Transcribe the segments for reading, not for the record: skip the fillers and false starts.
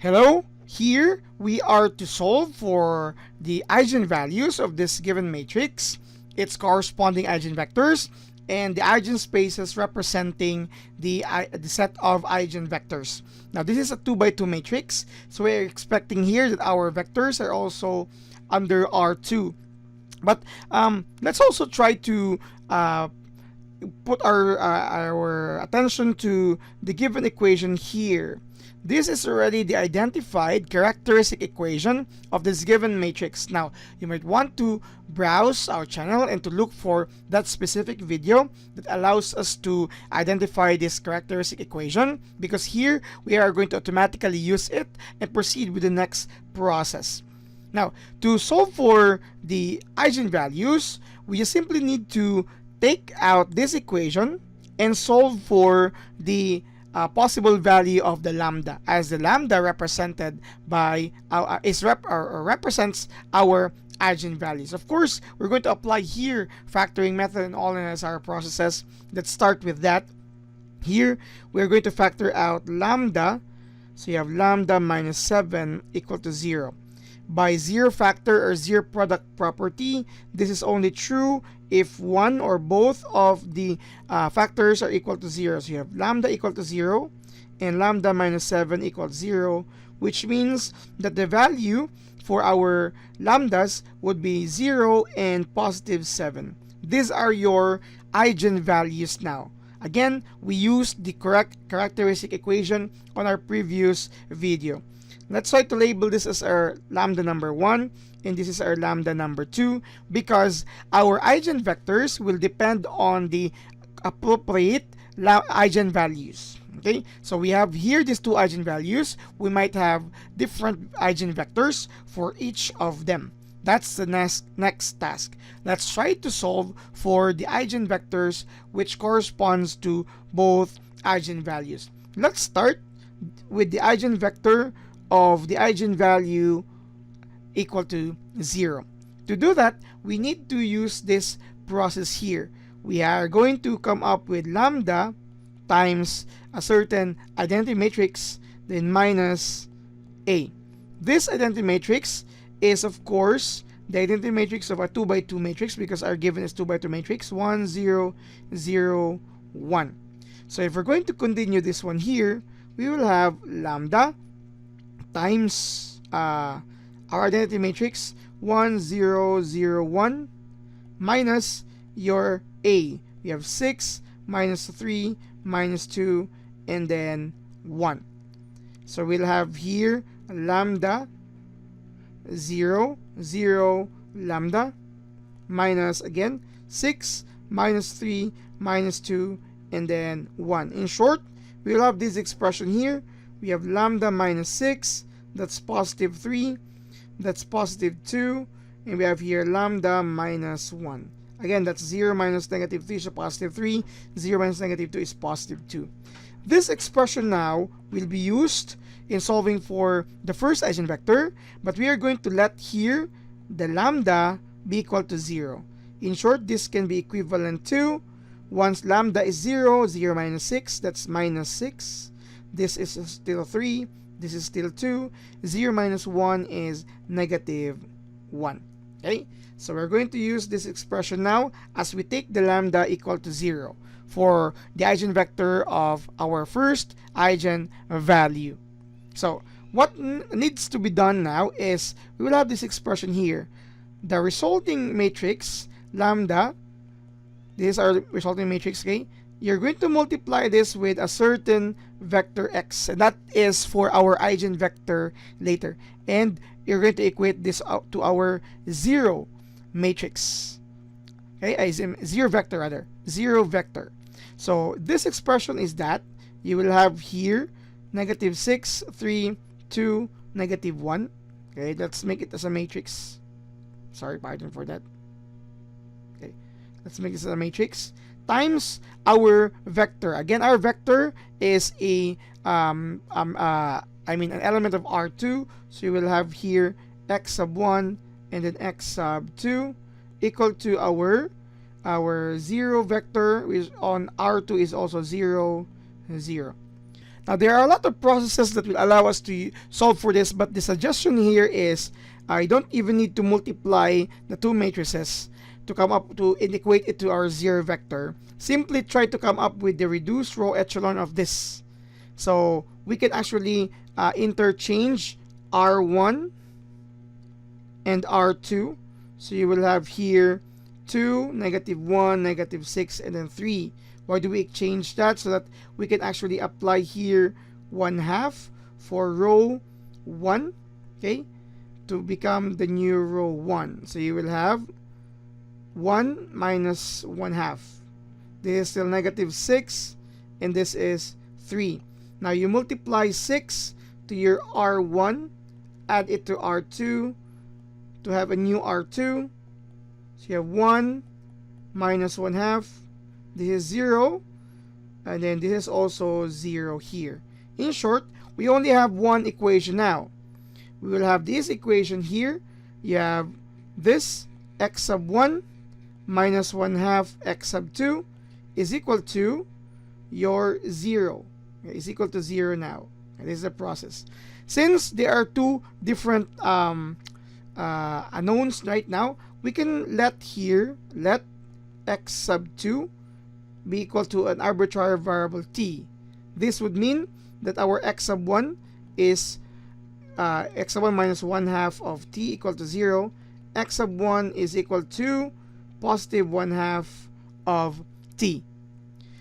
Hello, here we are to solve for the eigenvalues of this given matrix, its corresponding eigenvectors, and the eigenspaces representing the set of eigenvectors. Now this is a 2 by 2 matrix, so we're expecting here that our vectors are also under R2. But let's also try to put our attention to the given equation here. This is already the identified characteristic equation of this given matrix. Now, you might want to browse our channel and to look for that specific video that allows us to identify this characteristic equation, because here we are going to automatically use it and proceed with the next process. Now, to solve for the eigenvalues, we just simply need to take out this equation and solve for the possible value of the lambda, as the lambda represented by represents our eigenvalues. Of course, we're going to apply here factoring method and all NSR processes that start with that. Here, we're going to factor out lambda. So you have lambda minus 7 equal to 0. By zero factor or zero product property, this is only true if one or both of the factors are equal to 0. So you have lambda equal to 0 and lambda minus 7 equals 0, which means that the value for our lambdas would be 0 and positive 7. These are your eigenvalues now. Again, we used the correct characteristic equation on our previous video. Let's try to label this as our lambda number 1 and this is our lambda number 2, because our eigenvectors will depend on the appropriate eigenvalues. Okay, so we have here these two eigenvalues. We might have different eigenvectors for each of them. That's the next task. Let's try to solve for the eigenvectors which corresponds to both eigenvalues. Let's start with the eigenvector of the eigenvalue equal to 0. To do that, we need to use this process here. We are going to come up with lambda times a certain identity matrix, then minus a. This identity matrix is, of course, the identity matrix of a 2 by 2 matrix, because our given is 2 by 2 matrix, 1, 0, 0, 1. So if we're going to continue this one here, we will have lambda times our identity matrix 1, 0, 0, 1 minus your a. We have 6 minus 3 minus 2 and then 1. So we'll have here lambda 0, 0, lambda minus again 6 minus 3 minus 2 and then 1. In short, we'll have this expression here. We have lambda minus 6, that's positive 3, that's positive 2, and we have here lambda minus 1. Again, that's 0 minus negative 3, so positive 3, 0 minus negative 2 is positive 2. This expression now will be used in solving for the first eigenvector, but we are going to let here the lambda be equal to 0. In short, this can be equivalent to, once lambda is 0, 0 minus 6, that's minus 6. This is still 3, this is still 2, 0 minus 1 is negative 1. Okay, so we're going to use this expression now as we take the lambda equal to 0 for the eigenvector of our first eigenvalue. So what needs to be done now is we will have this expression here. The resulting matrix, lambda, this is our resulting matrix, okay? You're going to multiply this with a certain vector x, and that is for our eigenvector later. And you're going to equate this out to our 0 matrix. Okay, zero vector rather. 0 vector. So this expression is that you will have here negative 6, 3, 2, negative 1. Okay, let's make it as a matrix. Sorry, pardon for that. Okay, let's make this as a matrix times our vector. Again, our vector is a an element of R2. So you will have here x sub 1 and then x sub 2 equal to our 0 vector, which on R2 is also 0, 0. Now, there are a lot of processes that will allow us to solve for this, but the suggestion here is I don't even need to multiply the two matrices to come up to equate it to our zero vector. Simply try to come up with the reduced row echelon of this. So we can actually interchange R1 and R2. So you will have here 2, -1, -6, and then 3. Why do we exchange that? So that we can actually apply here 1/2 for row 1, okay, to become the new row 1. So you will have 1 minus 1/2. This is still -6, and this is 3. Now you multiply 6 to your R1, add it to R2 to have a new R2. So you have 1 minus 1/2. This is 0, and then this is also 0 here. In short, we only have one equation now. We will have this equation here. You have this x sub 1 minus 1/2 x sub 2 is equal to your 0. Is equal to 0 now. And this is the process. Since there are two different unknowns right now, we can let x sub 2 be equal to an arbitrary variable t. This would mean that our x sub 1 is x sub 1 minus 1/2 of t equal to 0. X sub 1 is equal to positive 1/2 of t.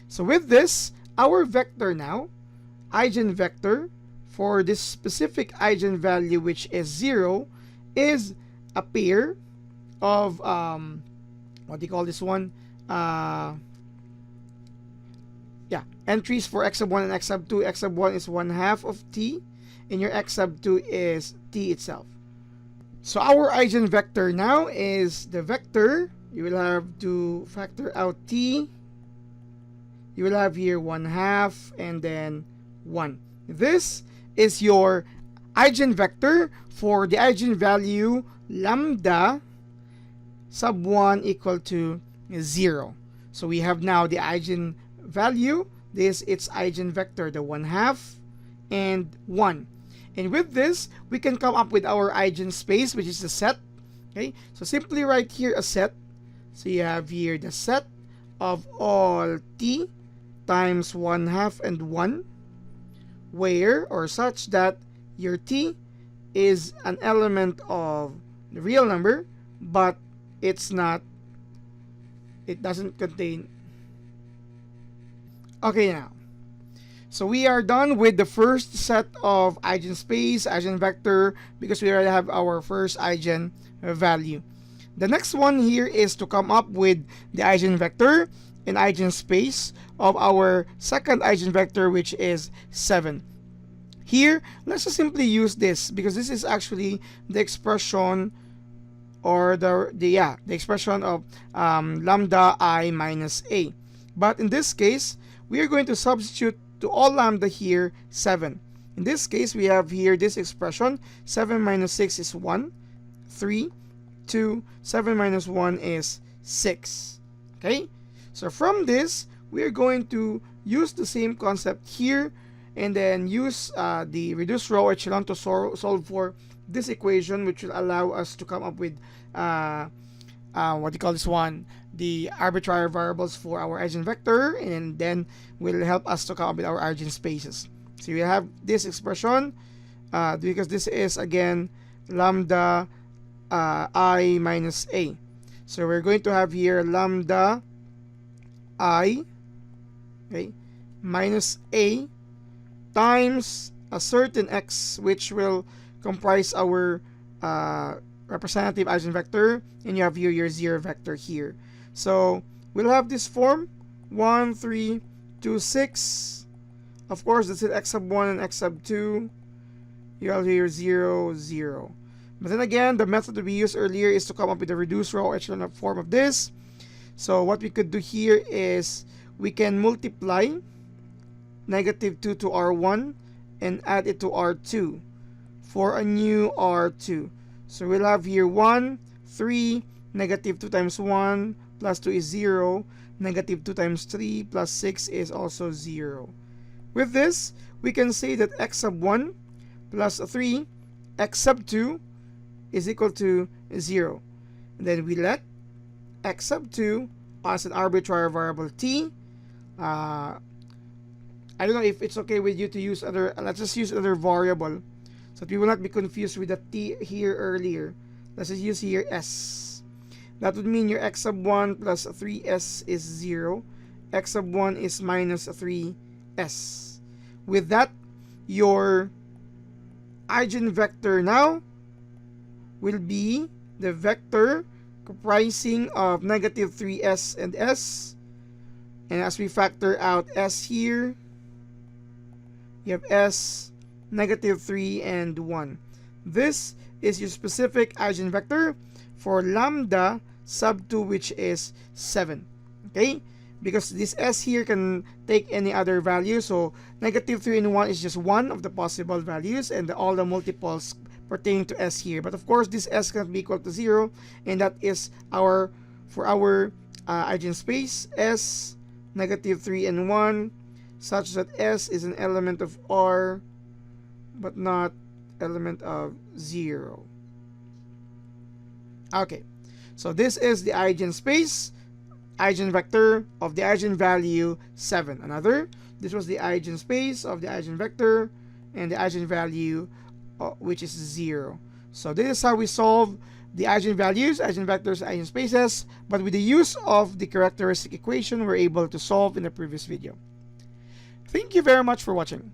So with this, our vector now, eigenvector for this specific eigenvalue, which is 0, is a pair of what do you call this one? Entries for x sub 1 and x sub 2. X sub 1 is 1/2 of t, and your x sub 2 is t itself. So our eigenvector now is the vector. You will have to factor out t. You will have here 1/2 and then 1. This is your eigenvector for the eigenvalue lambda sub 1 equal to 0. So we have now the eigenvalue. This its eigenvector, the 1/2 and 1. And with this, we can come up with our eigenspace, which is the set. Okay, so simply write here a set. So you have here the set of all t times 1/2 and 1, where or such that your t is an element of the real number, but it doesn't contain. Okay, now, so we are done with the first set of eigenspace, eigenvector, because we already have our first eigenvalue. The next one here is to come up with the eigenvector and eigenspace of our second eigenvector, which is 7. Here, let's just simply use this because this is actually the expression or the expression of lambda I minus a. But in this case, we are going to substitute to all lambda here 7. In this case, we have here this expression. 7 minus 6 is 1, 3, 2, 7 minus 1 is 6. Okay? So from this, we are going to use the same concept here and then use the reduced row echelon to solve for this equation, which will allow us to come up with what do you call this one? The arbitrary variables for our eigenvector, and then will help us to come up with our eigenspaces. So we have this expression because this is again lambda I minus a. So we're going to have here lambda I, okay, minus a times a certain x, which will comprise our representative eigenvector, and you have here your zero vector here. So we'll have this form 1, 3, 2, 6. Of course, this is x sub 1 and x sub 2. You have here 0, 0. But then again, the method that we used earlier is to come up with a reduced row echelon form of this. So what we could do here is we can multiply -2 to R1 and add it to R2 for a new R2. So we'll have here 1, 3, -2 times 1 plus 2 is 0, -2 times 3 plus 6 is also 0. With this, we can say that x sub 1 plus 3 x sub 2 is equal to 0. And then we let x sub 2 as an arbitrary variable t. I don't know if it's okay with you to use other, let's just use other variable so that we will not be confused with the t here earlier. Let's just use here s. That would mean your x sub 1 plus 3s is 0. X sub 1 is minus 3s. With that, your eigenvector now will be the vector comprising of negative 3s and s. And as we factor out s here, you have s, negative 3, and 1. This is your specific eigenvector for lambda sub 2, which is 7. Okay? Because this s here can take any other value. So negative 3 and 1 is just one of the possible values, and all the multiples pertaining to s here. But of course, this s cannot be equal to 0, and that is our, for our eigenspace, s, negative 3 and 1, such that s is an element of R, but not element of 0. Okay, so this is the eigenspace, eigenvector of the eigenvalue 7. Another, this was the eigenspace of the eigenvector and the eigenvalue which is 0. So this is how we solve the eigenvalues, eigenvectors, eigenspaces, but with the use of the characteristic equation we're able to solve in the previous video. Thank you very much for watching.